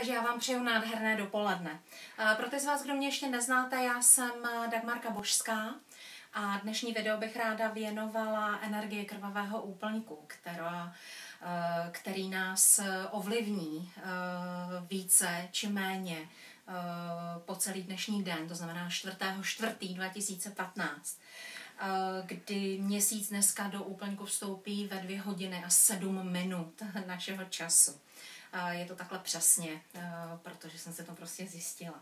Takže já vám přeju nádherné dopoledne. Pro ty z vás, kdo mě ještě neznáte, já jsem Dagmarka Božská a dnešní video bych ráda věnovala energii krvavého úplňku, který nás ovlivní více či méně po celý dnešní den, to znamená 4.4.2015, kdy měsíc dneska do úplňku vstoupí ve 2 hodiny a 7 minut našeho času. Je to takhle přesně, protože jsem se to prostě zjistila.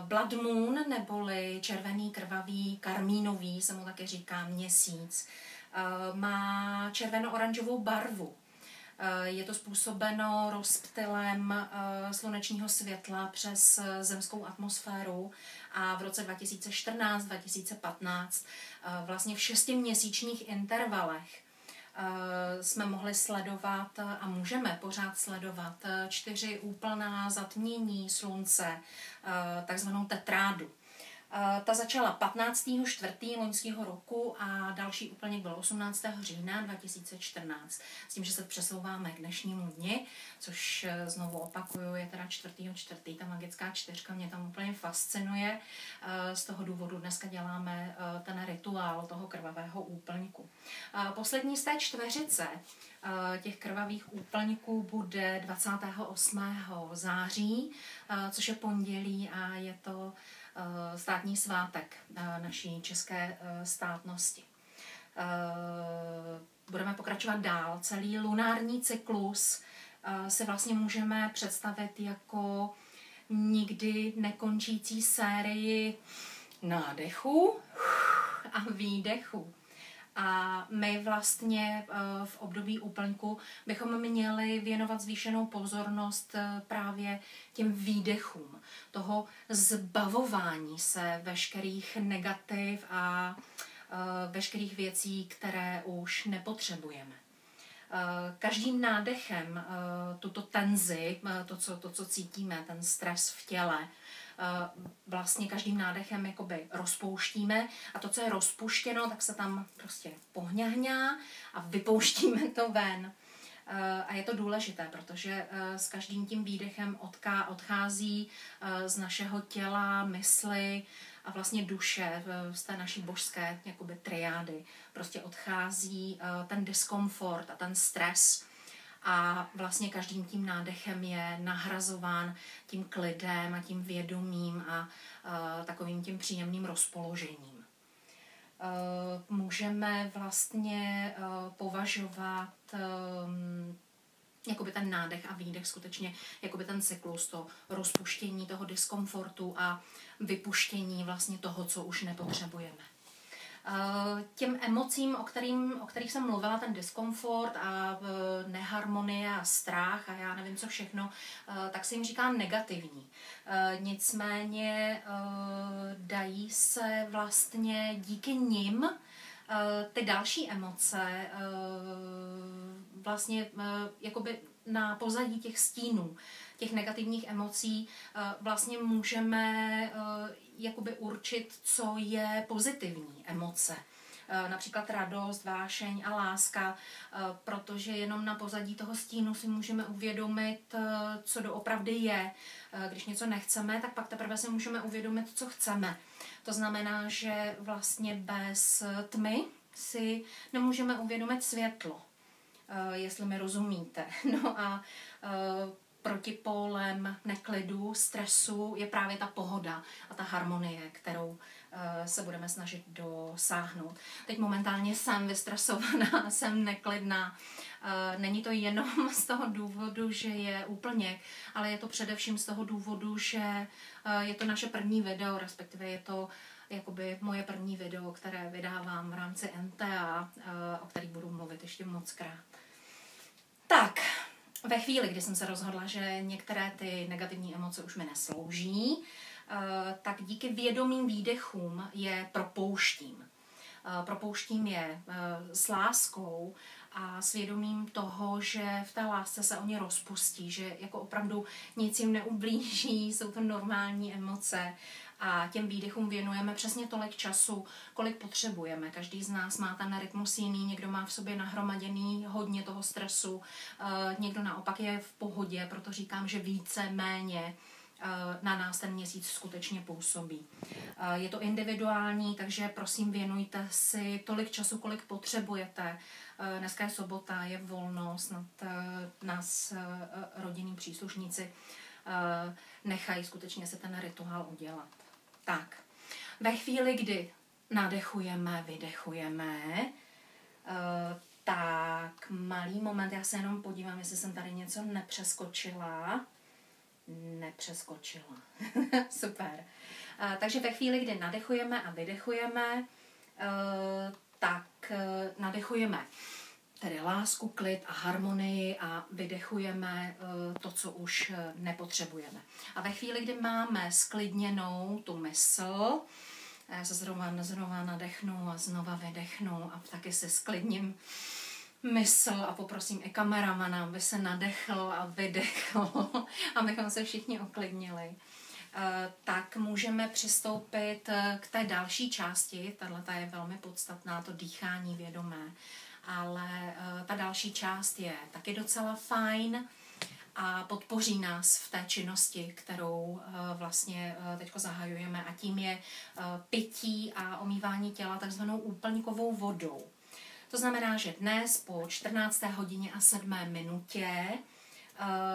Blood Moon, neboli červený, krvavý, karmínový, se mu taky říká měsíc, má červeno-oranžovou barvu. Je to způsobeno rozptylem slunečního světla přes zemskou atmosféru a v roce 2014-2015 vlastně v 6měsíčních intervalech jsme mohli sledovat a můžeme pořád sledovat 4 úplná zatmění slunce, takzvanou tetrádu. Ta začala 15.4. loňského roku a další úplněk byl 18. října 2014. S tím, že se přesouváme k dnešnímu dni, což znovu opakuju, je teda 4.4. Ta magická 4 mě tam úplně fascinuje. Z toho důvodu dneska děláme ten rituál toho krvavého úplňku. Poslední z té čtveřice těch krvavých úplňků bude 28. září, což je pondělí a je to státní svátek naší české státnosti. Budeme pokračovat dál. Celý lunární cyklus si vlastně můžeme představit jako nikdy nekončící sérii nádechů a výdechů. A my vlastně v období úplňku bychom měli věnovat zvýšenou pozornost právě těm výdechům, toho zbavování se veškerých negativ a veškerých věcí, které už nepotřebujeme. Každým nádechem tuto tenzi, to, co cítíme, ten stres v těle, vlastně každým nádechem jakoby rozpouštíme a to, co je rozpuštěno, tak se tam prostě pohňahňá a vypouštíme to ven. A je to důležité, protože s každým tím výdechem odchází z našeho těla, mysli a vlastně duše, z té naší božské jakoby triády. Prostě odchází ten diskomfort a ten stres. A vlastně každým tím nádechem je nahrazován tím klidem a tím vědomím a takovým tím příjemným rozpoložením. Můžeme vlastně považovat jakoby ten nádech a výdech skutečně jakoby ten cyklus, to rozpuštění toho diskomfortu a vypuštění vlastně toho, co už nepotřebujeme. Těm emocím, o kterých jsem mluvila, ten diskomfort a neharmonie a strach a já nevím co všechno, tak se jim říká negativní. Nicméně dají se vlastně díky nim ty další emoce vlastně jakoby na pozadí těch stínů, těch negativních emocí vlastně můžeme jakoby určit, co je pozitivní emoce. Například radost, vášeň a láska, protože jenom na pozadí toho stínu si můžeme uvědomit, co doopravdy je. Když něco nechceme, tak pak teprve si můžeme uvědomit, co chceme. To znamená, že vlastně bez tmy si nemůžeme uvědomit světlo, jestli mi rozumíte. No a protipólem neklidu, stresu je právě ta pohoda a ta harmonie, kterou se budeme snažit dosáhnout. Teď momentálně jsem vystresovaná, jsem neklidná. Není to jenom z toho důvodu, že je úplněk, ale je to především z toho důvodu, že je to naše první video, respektive je to jakoby moje první video, které vydávám v rámci NTA, o kterých budu mluvit ještě mockrát. Tak, ve chvíli, kdy jsem se rozhodla, že některé ty negativní emoce už mi neslouží, tak díky vědomým výdechům je propouštím. Propouštím je s láskou a s vědomím toho, že v té lásce se oni rozpustí, že jako opravdu nic jim neublíží, jsou to normální emoce a těm výdechům věnujeme přesně tolik času, kolik potřebujeme. Každý z nás má ten rytmus jiný, někdo má v sobě nahromaděný hodně toho stresu, někdo naopak je v pohodě, proto říkám, že více, méně na nás ten měsíc skutečně působí. Je to individuální, takže prosím věnujte si tolik času, kolik potřebujete. Dneska je sobota, je volno, snad nás rodinní příslušníci nechají skutečně se ten rituál udělat. Tak, ve chvíli, kdy nadechujeme, vydechujeme, tak malý moment, já se jenom podívám, jestli jsem tady něco nepřeskočila. Super. Takže ve chvíli, kdy nadechujeme a vydechujeme, tak nadechujeme tedy lásku, klid a harmonii a vydechujeme to, co už nepotřebujeme. A ve chvíli, kdy máme sklidněnou tu mysl, já se znova nadechnu a znova vydechnu a taky se sklidním mysl a poprosím i kameramana, aby se nadechl a vydechl, abychom se všichni uklidnili, tak můžeme přistoupit k té další části. Tato je velmi podstatná, to dýchání vědomé, ale ta další část je taky docela fajn a podpoří nás v té činnosti, kterou vlastně teďko zahajujeme, a tím je pití a omývání těla takzvanou úplňkovou vodou. To znamená, že dnes po 14. hodině a 7. minutě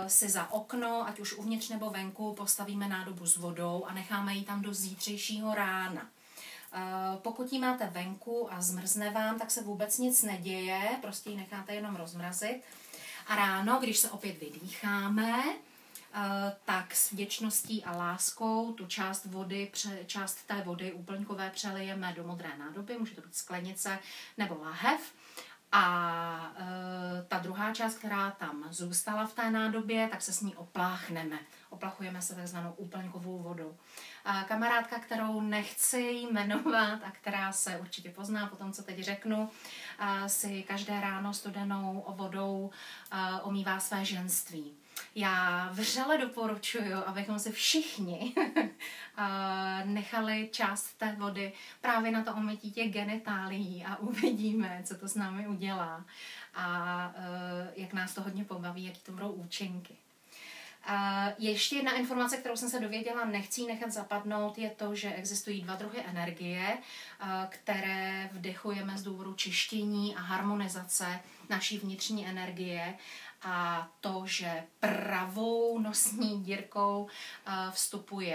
si za okno, ať už uvnitř nebo venku, postavíme nádobu s vodou a necháme ji tam do zítřejšího rána. Pokud ji máte venku a zmrzne vám, tak se vůbec nic neděje, prostě ji necháte jenom rozmrazit. A ráno, když se opět vydýcháme, tak s vděčností a láskou tu část té vody úplňkové přelijeme do modré nádoby, může to být sklenice nebo lahev. A ta druhá část, která tam zůstala v té nádobě, tak se s ní opláchneme. Oplachujeme se takzvanou úplňkovou vodou. Kamarádka, kterou nechci jmenovat a která se určitě pozná po tom, co teď řeknu, si každé ráno studenou vodou omývá své ženství. Já vřele doporučuji, abychom si všichni nechali část té vody právě na to omytí těch genitálií a uvidíme, co to s námi udělá a jak nás to hodně pobaví, jaký to budou účinky. Ještě jedna informace, kterou jsem se dověděla, nechci ji nechat zapadnout, je to, že existují 2 druhy energie, které vdechujeme z důvodu čištění a harmonizace naší vnitřní energie, a to, že pravou nosní dírkou vstupuje